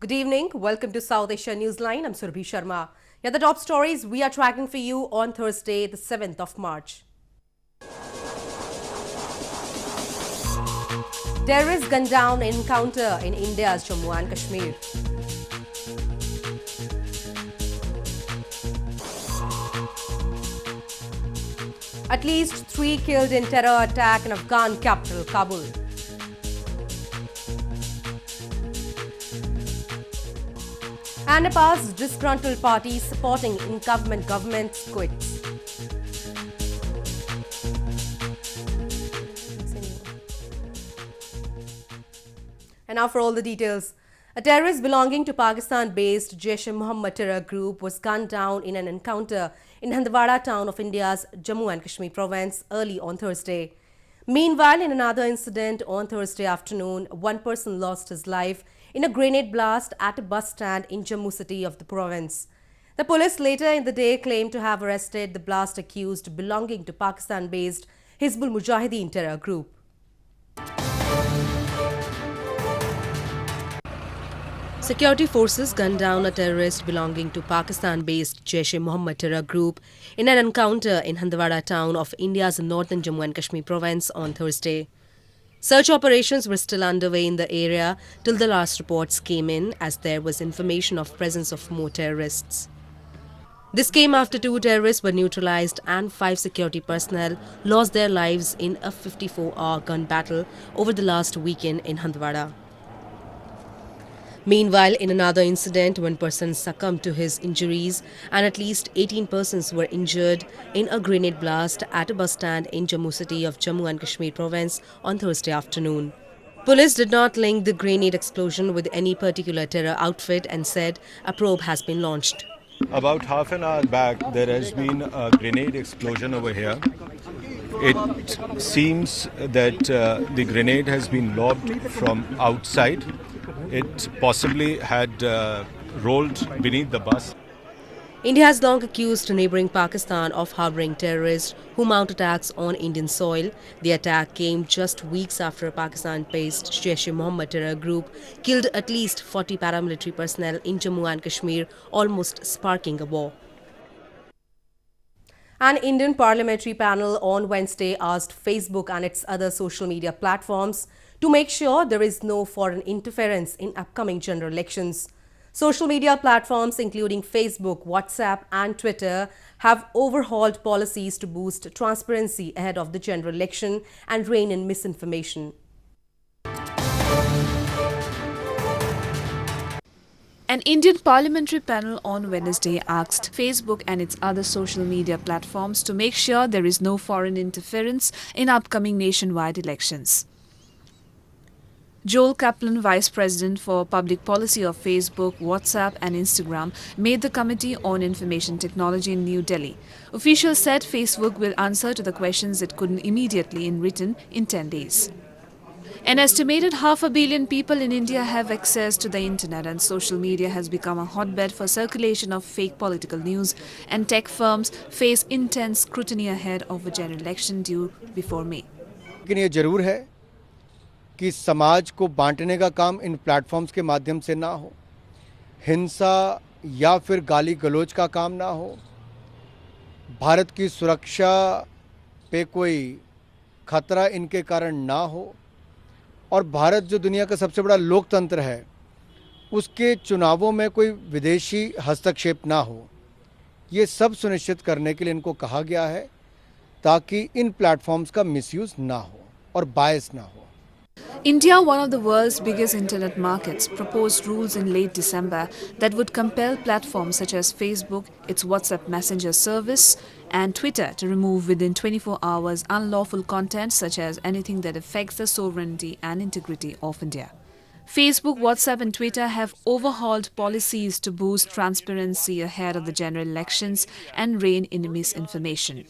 Good evening. Welcome to South Asia Newsline. I'm Surbhi Sharma. Here are the top stories we are tracking for you on Thursday, the 7th of March. Terrorists gunned down in encounter in India's Jammu and Kashmir. At least 3 killed in terror attack in Afghan capital, Kabul. And Nepal's disgruntled party supporting incumbent government quits. And now for all the details. A terrorist belonging to Pakistan-based Jaish-e-Muhammad terror group was gunned down in an encounter in Handwada town of India's Jammu and Kashmir province early on Thursday. Meanwhile, in another incident on Thursday afternoon, one person lost his life in a grenade blast at a bus stand in Jammu city of the province. The police later in the day claimed to have arrested the blast accused belonging to Pakistan-based Hizbul Mujahideen terror group. Security forces gunned down a terrorist belonging to Pakistan-based Jaish-e-Muhammad terror group in an encounter in Handwada town of India's northern Jammu and Kashmir province on Thursday. Search operations were still underway in the area till the last reports came in, as there was information of presence of more terrorists. This came after 2 terrorists were neutralized and 5 security personnel lost their lives in a 54-hour gun battle over the last weekend in Handwada. Meanwhile, in another incident, one person succumbed to his injuries and at least 18 persons were injured in a grenade blast at a bus stand in Jammu city of Jammu and Kashmir province on Thursday afternoon. Police did not link the grenade explosion with any particular terror outfit and said a probe has been launched. About half an hour back, there has been a grenade explosion over here. It seems that the grenade has been lobbed from outside. It possibly had rolled beneath the bus. India has long accused neighbouring Pakistan of harbouring terrorists who mount attacks on Indian soil. The attack came just weeks after a Pakistan-based Jaish-e-Muhammad terror group killed at least 40 paramilitary personnel in Jammu and Kashmir, almost sparking a war. An Indian parliamentary panel on Wednesday asked Facebook and its other social media platforms to make sure there is no foreign interference in upcoming general elections. Social media platforms including Facebook, WhatsApp and Twitter have overhauled policies to boost transparency ahead of the general election and rein in misinformation. An Indian parliamentary panel on Wednesday asked Facebook and its other social media platforms to make sure there is no foreign interference in upcoming nationwide elections. Joel Kaplan, Vice President for Public Policy of Facebook, WhatsApp and Instagram, made the Committee on Information Technology in New Delhi. Officials said Facebook will answer to the questions it couldn't immediately in written in 10 days. An estimated 500 million people in India have access to the internet, and social media has become a hotbed for circulation of fake political news, and tech firms face intense scrutiny ahead of a general election due before May. लेकिन ये जरूर है कि समाज को बांटने का काम इन प्लेटफॉर्म्स के माध्यम से ना हो, हिंसा या फिर गाली गलौज का काम ना हो, भारत की सुरक्षा पे कोई खतरा इनके कारण ना हो, और भारत जो दुनिया का सबसे बड़ा लोकतंत्र है उसके चुनावों में कोई विदेशी हस्तक्षेप ना हो, ये सब सुनिश्चित करने के लिए इनको कहा गया है ताकि इन प्लेटफॉर्म्स का मिसयूज ना हो और बायस ना हो. India, one of the world's biggest internet markets, proposed rules in late December that would compel platforms such as Facebook, its WhatsApp Messenger service, and Twitter to remove within 24 hours unlawful content such as anything that affects the sovereignty and integrity of India. Facebook, WhatsApp and Twitter have overhauled policies to boost transparency ahead of the general elections and rein in misinformation.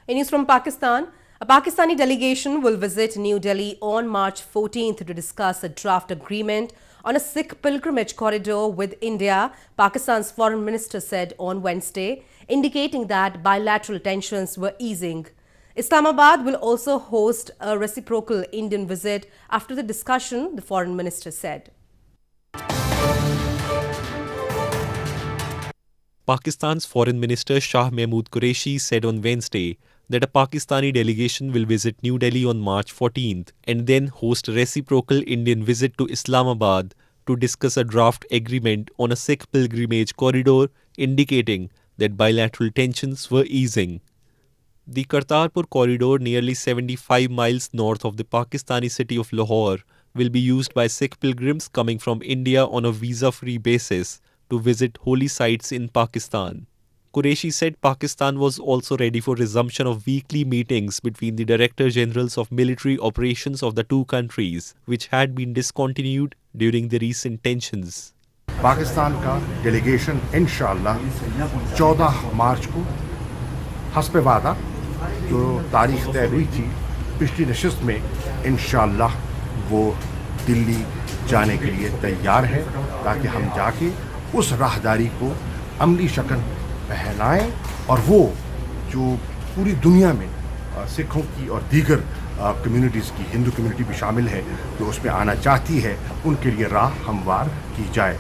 In news from Pakistan, a Pakistani delegation will visit New Delhi on March 14th to discuss a draft agreement on a Sikh pilgrimage corridor with India, Pakistan's foreign minister said on Wednesday, indicating that bilateral tensions were easing. Islamabad will also host a reciprocal Indian visit after the discussion, the foreign minister said. Pakistan's Foreign Minister Shah Mahmood Qureshi said on Wednesday that a Pakistani delegation will visit New Delhi on March 14th and then host a reciprocal Indian visit to Islamabad to discuss a draft agreement on a Sikh pilgrimage corridor, indicating that bilateral tensions were easing. The Kartarpur corridor, nearly 75 miles north of the Pakistani city of Lahore, will be used by Sikh pilgrims coming from India on a visa-free basis to visit holy sites in Pakistan. Qureshi said Pakistan was also ready for resumption of weekly meetings between the Director Generals of Military Operations of the two countries, which had been discontinued during the recent tensions. Pakistan का delegation इंशाअल्लाह 14 मार्च को हस्ब वादा जो तारीख तय हुई थी पिछली नशिस्त में इंशाअल्लाह वो दिल्ली जाने के लिए तैयार है ताकि हम जाके उस राहदारी को अमली शक्ल पहनाएं और वो जो पूरी दुनिया में सिखों की और दीगर कम्युनिटीज़ की हिंदू कम्युनिटी भी शामिल है जो उसमें आना चाहती है उनके लिए राह हमवार की जाए.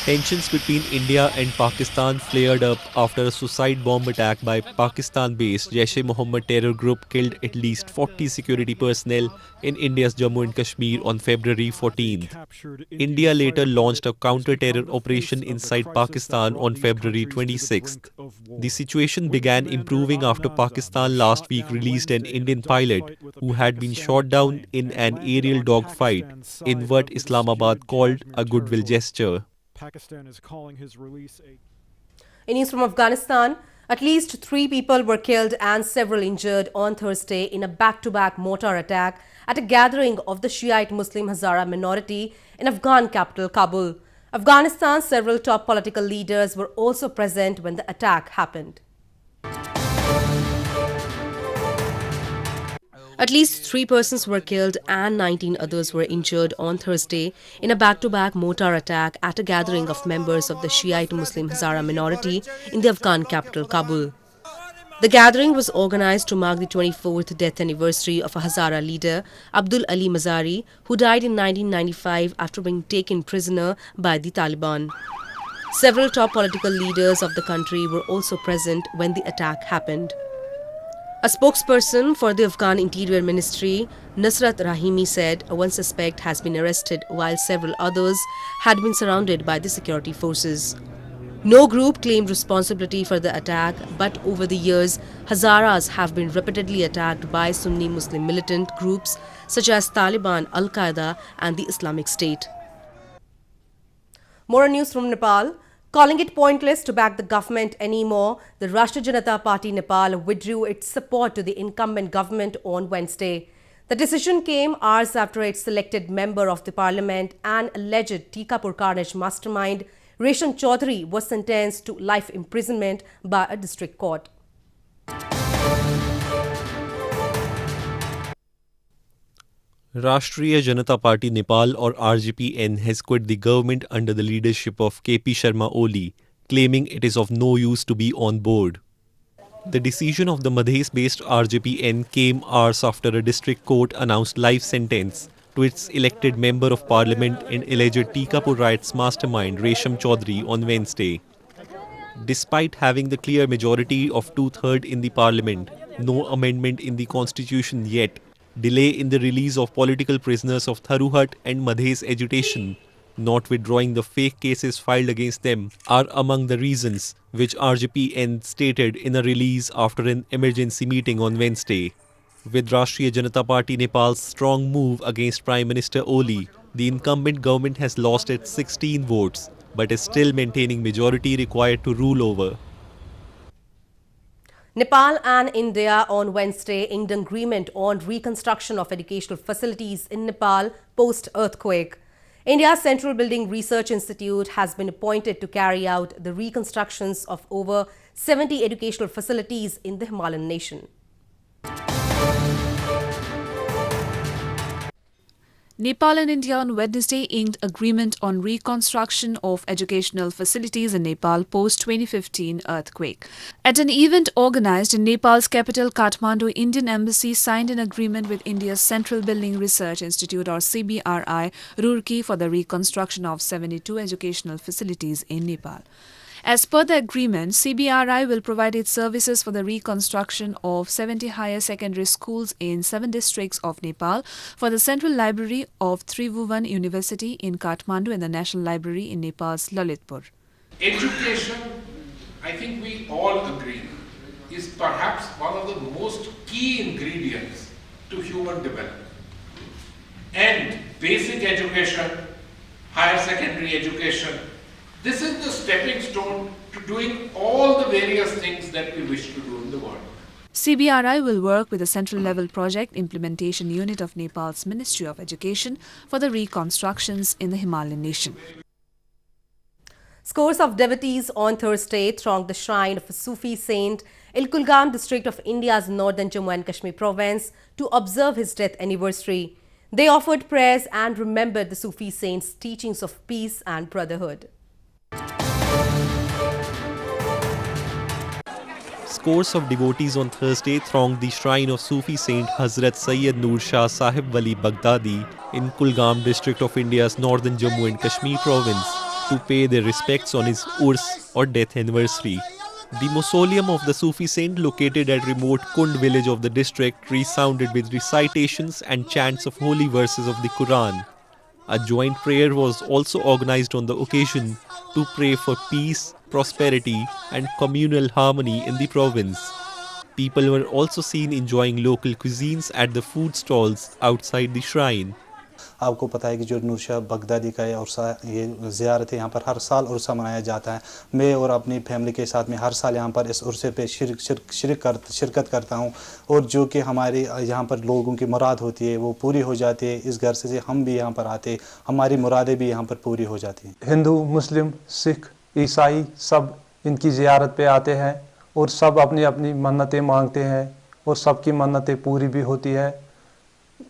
Tensions between India and Pakistan flared up after a suicide bomb attack by Pakistan-based Jaish-e-Muhammad terror group killed at least 40 security personnel in India's Jammu and Kashmir on February 14th. India later launched a counter-terror operation inside Pakistan on February 26th. The situation began improving after Pakistan last week released an Indian pilot who had been shot down in an aerial dogfight in what Islamabad called a goodwill gesture. Pakistan is calling his release a... In news from Afghanistan, at least 3 people were killed and several injured on Thursday in a back-to-back mortar attack at a gathering of the Shiite Muslim Hazara minority in Afghan capital Kabul. Afghanistan's several top political leaders were also present when the attack happened. At least 3 persons were killed and 19 others were injured on Thursday in a back-to-back mortar attack at a gathering of members of the Shiite Muslim Hazara minority in the Afghan capital Kabul. The gathering was organized to mark the 24th death anniversary of a Hazara leader, Abdul Ali Mazari, who died in 1995 after being taken prisoner by the Taliban. Several top political leaders of the country were also present when the attack happened. A spokesperson for the Afghan Interior Ministry, Nusrat Rahimi, said one suspect has been arrested while several others had been surrounded by the security forces. No group claimed responsibility for the attack, but over the years, Hazaras have been repeatedly attacked by Sunni Muslim militant groups such as Taliban, Al-Qaeda and the Islamic State. More news from Nepal. Calling it pointless to back the government anymore, the Rashtriya Janata Party Nepal withdrew its support to the incumbent government on Wednesday. The decision came hours after its selected member of the parliament and alleged Tikapur carnage mastermind, Resham Chaudhary, was sentenced to life imprisonment by a district court. Rashtriya Janata Party Nepal or RJPN has quit the government under the leadership of KP Sharma Oli, claiming it is of no use to be on board. The decision of the Madhes-based RJPN came hours after a district court announced life sentence to its elected member of parliament and alleged Tikapur riots mastermind Resham Chaudhary on Wednesday. Despite having the clear majority of 2/3 in the parliament, no amendment in the constitution yet, delay in the release of political prisoners of Tharuhat and Madhes agitation, not withdrawing the fake cases filed against them, are among the reasons which RJPN stated in a release after an emergency meeting on Wednesday. With Rashtriya Janata Party Nepal's strong move against Prime Minister Oli, the incumbent government has lost its 16 votes, but is still maintaining majority required to rule over. Nepal and India on Wednesday inked an agreement on reconstruction of educational facilities in Nepal post-earthquake. India's Central Building Research Institute has been appointed to carry out the reconstructions of over 70 educational facilities in the Himalayan nation. Nepal and India on Wednesday inked agreement on reconstruction of educational facilities in Nepal post-2015 earthquake. At an event organized in Nepal's capital Kathmandu, Indian Embassy signed an agreement with India's Central Building Research Institute or CBRI, Roorkee, for the reconstruction of 72 educational facilities in Nepal. As per the agreement, CBRI will provide its services for the reconstruction of 70 higher secondary schools in 7 districts of Nepal, for the Central Library of Tribhuvan University in Kathmandu and the National Library in Nepal's Lalitpur. Education, I think we all agree, is perhaps one of the most key ingredients to human development. And basic education, higher secondary education, this is the stepping stone to doing all the various things that we wish to do in the world. CBRI will work with the Central Level Project Implementation Unit of Nepal's Ministry of Education for the reconstructions in the Himalayan nation. Scores of devotees on Thursday thronged the shrine of a Sufi saint in Kulgam district of India's northern Jammu and Kashmir province to observe his death anniversary. They offered prayers and remembered the Sufi saint's teachings of peace and brotherhood. Scores of devotees on Thursday thronged the shrine of Sufi saint Hazrat Sayyid Nur Shah Sahib Wali Baghdadi in Kulgam district of India's northern Jammu and Kashmir province to pay their respects on his Urs or death anniversary. The mausoleum of the Sufi saint, located at remote Kund village of the district, resounded with recitations and chants of holy verses of the Quran. A joint prayer was also organized on the occasion to pray for peace, prosperity and communal harmony in the province. People were also seen enjoying local cuisines at the food stalls outside the shrine. आपको पता है कि जो नूरशाह Baghdadi का ये ज़ियारत है, यहाँ पर हर साल उर्सा मनाया जाता है। मैं और अपनी फैमिली के साथ में हर साल यहाँ पर इस उर्से पे शिरकत करता हूँ और जो कि हमारे यहाँ पर लोगों की मुराद होती है वो पूरी हो जाती है। इस घर से हम भी यहाँ पर आते, हमारी मुरादें भी यहाँ पर पूरी हो जाती हैं। हिंदू, मुस्लिम, सिख, ईसाई सब इनकी ज़ियारत पे आते हैं और सब अपनी अपनी मन्नतें मांगते हैं और सबकी मन्नतें पूरी भी होती है।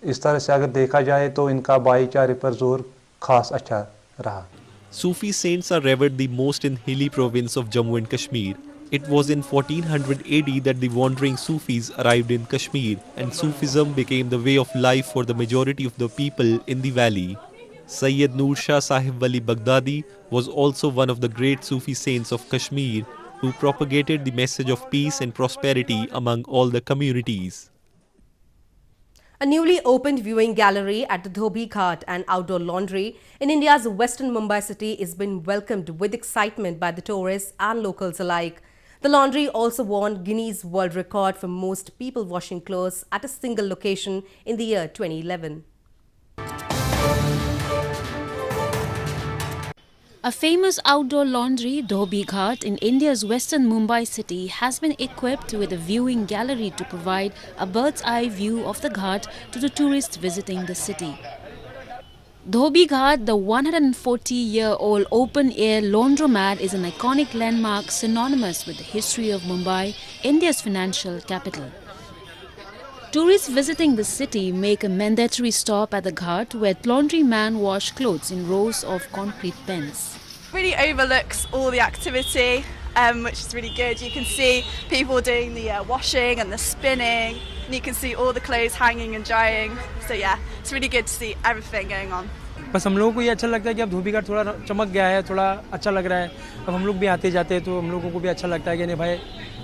इस तरह से अगर देखा जाए तो इनका भाईचारे पर जोर खास अच्छा रहा। Sufi saints are revered the most in hilly province of Jammu and Kashmir. It was in 1400 AD that the wandering Sufis arrived in Kashmir and Sufism became the way of life for the majority of the people in the valley. Sayyid Nur Shah Sahib Wali Baghdadi was also one of the great Sufi saints of Kashmir who propagated the message of peace and prosperity among all the communities. A newly opened viewing gallery at the Dhobi Ghat and outdoor laundry in India's western Mumbai city is being welcomed with excitement by the tourists and locals alike. The laundry also won Guinness World Record for most people washing clothes at a single location in the year 2011. A famous outdoor laundry, Dhobi Ghat, in India's western Mumbai city has been equipped with a viewing gallery to provide a bird's-eye view of the Ghat to the tourists visiting the city. Dhobi Ghat, the 140-year-old open-air laundromat, is an iconic landmark synonymous with the history of Mumbai, India's financial capital. Tourists visiting the city make a mandatory stop at the Ghat, where laundrymen wash clothes in rows of concrete pens. Really overlooks all the activity, which is really good. You can see people doing the washing and the spinning, and you can see all the clothes hanging and drying. So yeah, it's really good to see everything going on. बस हम लोगों को ये अच्छा लगता है कि अब धोबी घाट थोड़ा चमक गया है, थोड़ा अच्छा लग रहा है। अब हम लोग भी आते जाते हैं तो हम लोगों को भी अच्छा लगता है कि नहीं भाई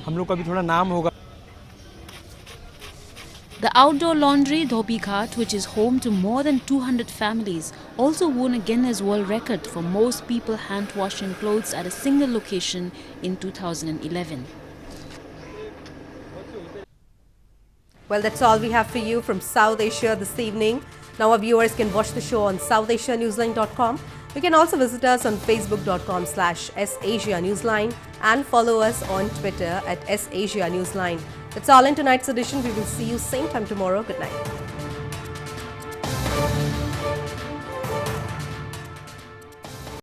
हम लोग का भी थोड़ा नाम होगा। The outdoor laundry, Dhobi Ghat, which is home to more than 200 families, also won a Guinness World Record for most people hand-washing clothes at a single location in 2011. Well, that's all we have for you from South Asia this evening. Now our viewers can watch the show on southasianewsline.com. You can also visit us on facebook.com/SAsiaNewsline and follow us on Twitter at SAsiaNewsline. That's all in tonight's edition. We will see you same time tomorrow. Good night.